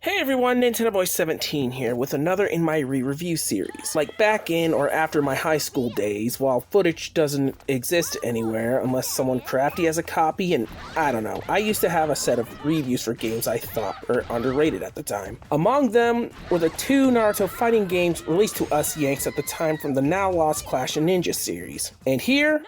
Hey everyone, Nintendo Boy 17 here with another in my re-review series. Like back in or after my high school days, while footage doesn't exist anywhere unless someone crafty has a copy, and I don't know, I used to have a set of reviews for games I thought were underrated at the time. Among them were the two Naruto fighting games released to us Yanks at the time from the now lost Clash of Ninja series. And here,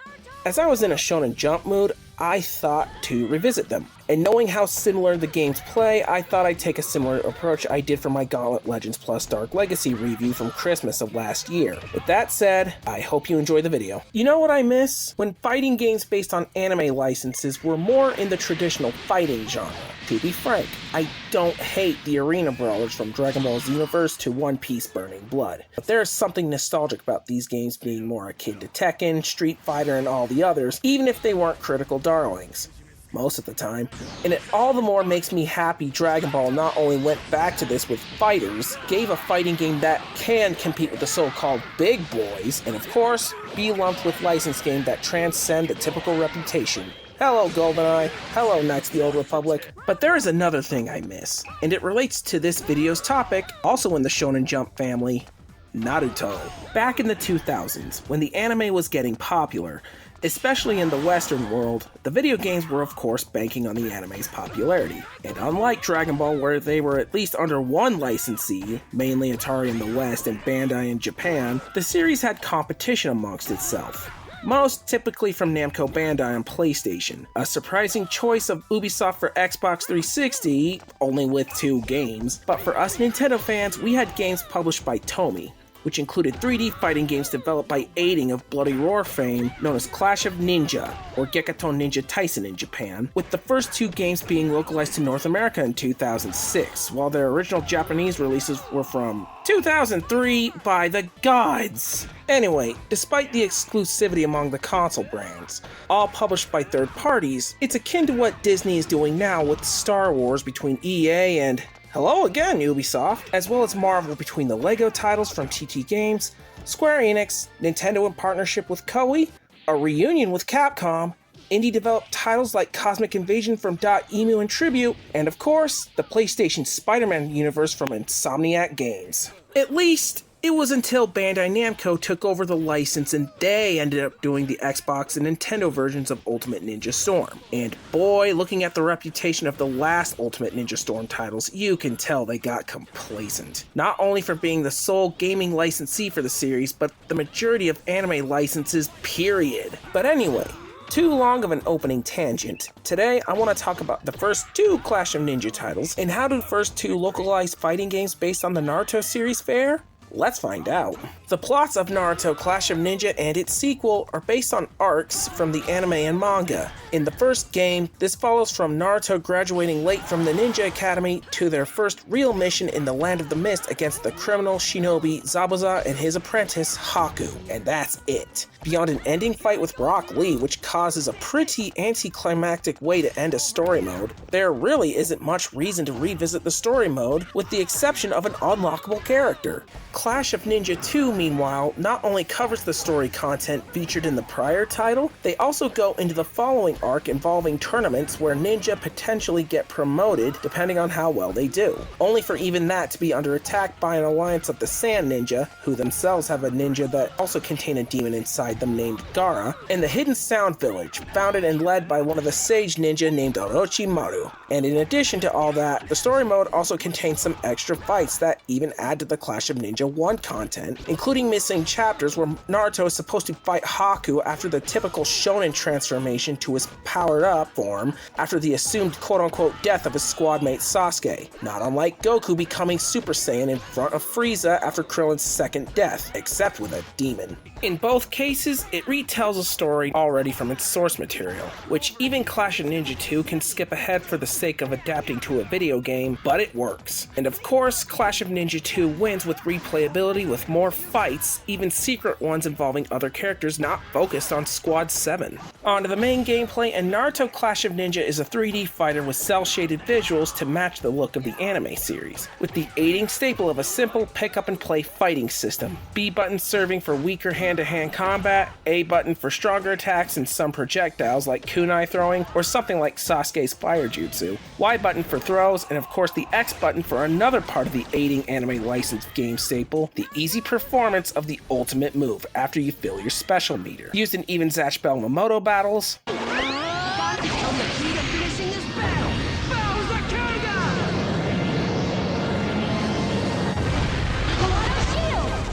as I was in a Shonen Jump mood, I thought to revisit them. And knowing how similar the games play, I thought I'd take a similar approach I did for my Gauntlet Legends Dark Legacy review from Christmas of last year. With that said, I hope you enjoy the video. You know what I miss? When fighting games based on anime licenses were more in the traditional fighting genre. To be frank, I don't hate the arena brawlers from Dragon Ball Xenoverse to One Piece Burning Blood. But there is something nostalgic about these games being more akin to Tekken, Street Fighter, and all the others, even if they weren't critical darlings. Most of the time. And it all the more makes me happy Dragon Ball not only went back to this with fighters, gave a fighting game that can compete with the so-called big boys, and of course, be lumped with licensed games that transcend the typical reputation. Hello GoldenEye, hello Knights of the Old Republic. But there is another thing I miss, and it relates to this video's topic, also in the Shonen Jump family, Naruto. Back in the 2000s, when the anime was getting popular, especially in the Western world, the video games were of course banking on the anime's popularity. And unlike Dragon Ball, where they were at least under one licensee, mainly Atari in the West and Bandai in Japan, the series had competition amongst itself. Most typically from Namco Bandai on PlayStation, a surprising choice of Ubisoft for Xbox 360, only with 2 games, but for us Nintendo fans, we had games published by Tomy, which included 3D fighting games developed by aiding of Bloody Roar fame, known as Clash of Ninja, or Gekitou Ninja Tyson in Japan, with the first 2 games being localized to North America in 2006, while their original Japanese releases were from 2003 by the gods. Anyway, despite the exclusivity among the console brands, all published by third parties, it's akin to what Disney is doing now with Star Wars between EA and hello again, Ubisoft, as well as Marvel between the LEGO titles from TT Games, Square Enix, Nintendo in partnership with Koei, a reunion with Capcom, indie-developed titles like Cosmic Invasion from .emu and Tribute, and of course, the PlayStation Spider-Man universe from Insomniac Games. At least, it was until Bandai Namco took over the license and they ended up doing the Xbox and Nintendo versions of Ultimate Ninja Storm. And boy, looking at the reputation of the last Ultimate Ninja Storm titles, you can tell they got complacent. Not only for being the sole gaming licensee for the series, but the majority of anime licenses, period. But anyway, too long of an opening tangent. Today, I want to talk about the first 2 Clash of Ninja titles, and how do the first 2 localized fighting games based on the Naruto series fare? Let's find out. The plots of Naruto Clash of Ninja and its sequel are based on arcs from the anime and manga. In the first game, this follows from Naruto graduating late from the Ninja Academy to their first real mission in the Land of the Mist against the criminal shinobi Zabuza and his apprentice Haku. And that's it. Beyond an ending fight with Rock Lee, which causes a pretty anticlimactic way to end a story mode, there really isn't much reason to revisit the story mode, with the exception of an unlockable character. Clash of Ninja 2, meanwhile, not only covers the story content featured in the prior title, they also go into the following arc involving tournaments where ninja potentially get promoted depending on how well they do, only for even that to be under attack by an alliance of the Sand Ninja, who themselves have a ninja that also contain a demon inside them named Gaara, and the Hidden Sound Village, founded and led by one of the Sage Ninja named Orochimaru. And in addition to all that, the story mode also contains some extra fights that even add to the Clash of Ninja 1 content, including missing chapters where Naruto is supposed to fight Haku after the typical shonen transformation to his powered-up form after the assumed quote-unquote death of his squadmate Sasuke, not unlike Goku becoming Super Saiyan in front of Frieza after Krillin's second death, except with a demon. In both cases, it retells a story already from its source material, which even Clash of Ninja 2 can skip ahead for the sake of adapting to a video game, but it works. And of course, Clash of Ninja 2 wins with replay replayability with more fights, even secret ones involving other characters not focused on Squad 7. On to the main gameplay, and Naruto Clash of Ninja is a 3D fighter with cel-shaded visuals to match the look of the anime series, with the aiding staple of a simple pick-up-and-play fighting system. B button serving for weaker hand-to-hand combat, A button for stronger attacks and some projectiles like kunai throwing or something like Sasuke's fire jutsu, Y button for throws, and of course the X button for another part of the aiding anime licensed game staple, the easy performance of the ultimate move after you fill your special meter. Used in even Zatch Bell Mamoto battles,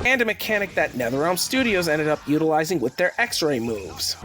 and a mechanic that NetherRealm Studios ended up utilizing with their X-ray moves.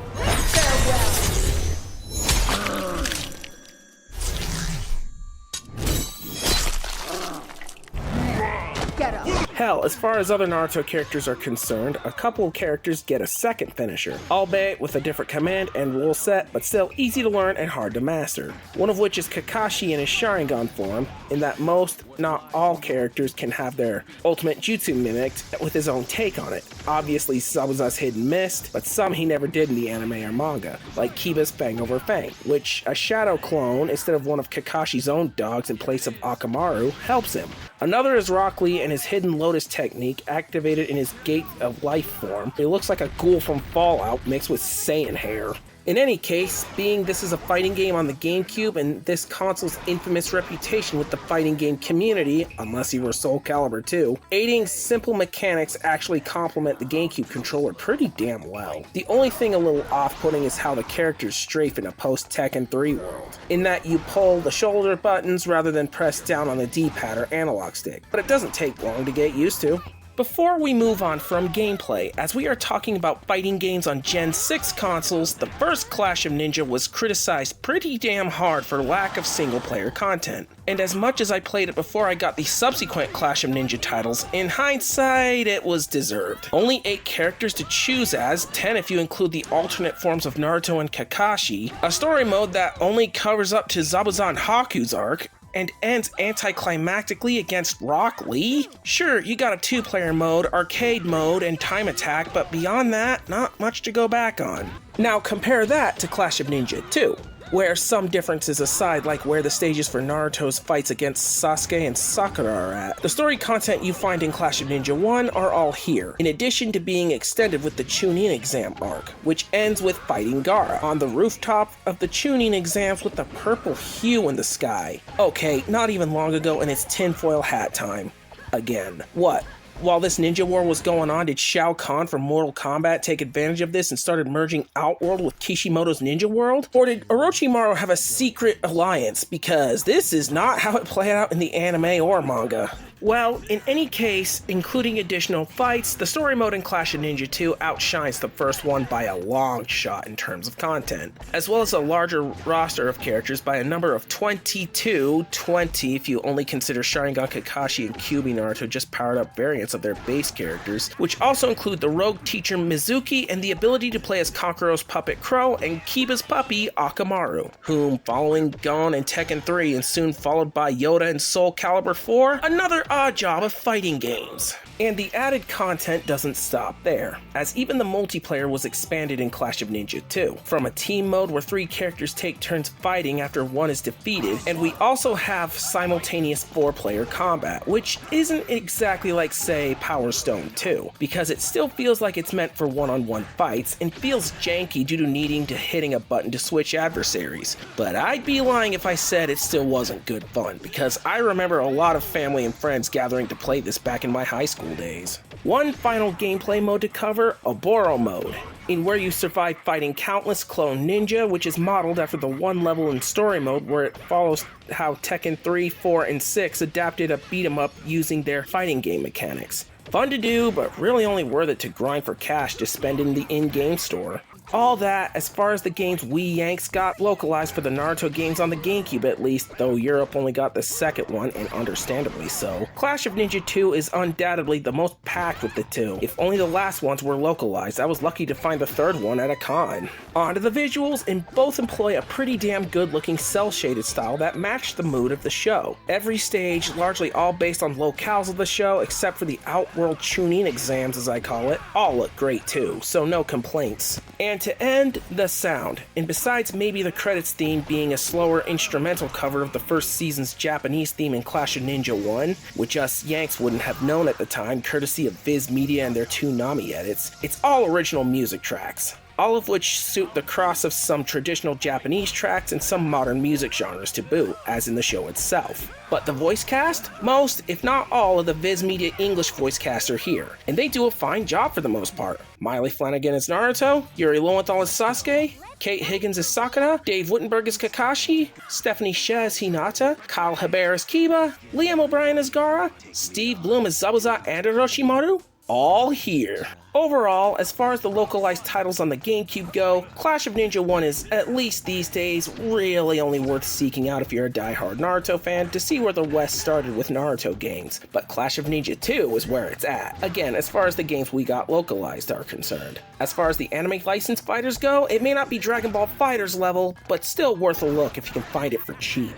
Hell, as far as other Naruto characters are concerned, a couple of characters get a second finisher, albeit with a different command and rule set, but still easy to learn and hard to master. One of which is Kakashi in his Sharingan form, in that most, not all characters can have their ultimate jutsu mimicked with his own take on it. Obviously Zabuza's hidden mist, but some he never did in the anime or manga, like Kiba's Fang over Fang, which a shadow clone instead of one of Kakashi's own dogs in place of Akamaru helps him. Another is Rock Lee and his hidden lotus technique activated in his Gate of Life form. It looks like a ghoul from Fallout mixed with Saiyan hair. In any case, being this is a fighting game on the GameCube and this console's infamous reputation with the fighting game community, unless you were Soul Calibur 2, aiding simple mechanics actually complement the GameCube controller pretty damn well. The only thing a little off-putting is how the characters strafe in a post-Tekken 3 world, in that you pull the shoulder buttons rather than press down on the D-pad or analog stick, but it doesn't take long to get used to. Before we move on from gameplay, as we are talking about fighting games on Gen 6 consoles, the first Clash of Ninja was criticized pretty damn hard for lack of single-player content. And as much as I played it before I got the subsequent Clash of Ninja titles, in hindsight, it was deserved. Only 8 characters to choose as, 10 if you include the alternate forms of Naruto and Kakashi, a story mode that only covers up to Zabuza and Haku's arc, and ends anticlimactically against Rock Lee? Sure, you got a 2-player mode, arcade mode, and time attack, but beyond that, not much to go back on. Now compare that to Clash of Ninja 2, where some differences aside, like where the stages for Naruto's fights against Sasuke and Sakura are at, the story content you find in Clash of Ninja 1 are all here, in addition to being extended with the Chunin exam arc, which ends with fighting Gaara on the rooftop of the Chunin exams with the purple hue in the sky. Okay, not even long ago and it's tinfoil hat time. Again. What? While this ninja war was going on, did Shao Kahn from Mortal Kombat take advantage of this and started merging Outworld with Kishimoto's Ninja World? Or did Orochimaru have a secret alliance? Because this is not how it played out in the anime or manga. Well, in any case, including additional fights, the story mode in Clash of Ninja 2 outshines the first one by a long shot in terms of content, as well as a larger roster of characters by a number of 20 if you only consider Sharingan Kakashi and Kyuubi Naruto just powered up variants of their base characters, which also include the rogue teacher Mizuki and the ability to play as Kankuro's puppet Crow and Kiba's puppy Akamaru, whom, following Gon and Tekken 3 and soon followed by Yoda and Soul Calibur 4, another odd job of fighting games. And the added content doesn't stop there, as even the multiplayer was expanded in Clash of Ninja 2, from a team mode where 3 characters take turns fighting after one is defeated, and we also have simultaneous 4-player combat, which isn't exactly like, say, Power Stone 2, because it still feels like it's meant for one-on-one fights, and feels janky due to needing to hitting a button to switch adversaries. But I'd be lying if I said it still wasn't good fun, because I remember a lot of family and friends gathering to play this back in my high school days. One final gameplay mode to cover, Oboro mode, in where you survive fighting countless clone ninja, which is modeled after the one level in story mode where it follows how Tekken 3, 4, and 6 adapted a beat 'em up using their fighting game mechanics. Fun to do, but really only worth it to grind for cash to spend in the in-game store. All that, as far as the games we Yanks got, localized for the Naruto games on the GameCube at least, though Europe only got the second one, and understandably so. Clash of Ninja 2 is undoubtedly the most packed with the two. If only the last ones were localized, I was lucky to find the third one at a con. On to the visuals, and both employ a pretty damn good looking cel-shaded style that matched the mood of the show. Every stage, largely all based on locales of the show, except for the Outworld Chunin exams as I call it, all look great too, so no complaints. And to end, the sound. And besides maybe the credits theme being a slower instrumental cover of the first season's Japanese theme in Clash of Ninja 1, which us Yanks wouldn't have known at the time courtesy of Viz Media and their two Nami edits, it's all original music tracks, all of which suit the cross of some traditional Japanese tracks and some modern music genres to boot, as in the show itself. But the voice cast? Most, if not all, of the Viz Media English voice casts are here, and they do a fine job for the most part. Miley Flanagan as Naruto, Yuri Lowenthal as Sasuke, Kate Higgins as Sakura, Dave Wittenberg as Kakashi, Stephanie Sheh as Hinata, Kyle Hebert as Kiba, Liam O'Brien as Gaara, Steve Bloom as Zabuza and Orochimaru, all here. Overall, as far as the localized titles on the GameCube go, Clash of Ninja 1 is, at least these days, really only worth seeking out if you're a die-hard Naruto fan to see where the West started with Naruto games, but Clash of Ninja 2 is where it's at, again, as far as the games we got localized are concerned. As far as the anime licensed fighters go, it may not be Dragon Ball FighterZ level, but still worth a look if you can find it for cheap.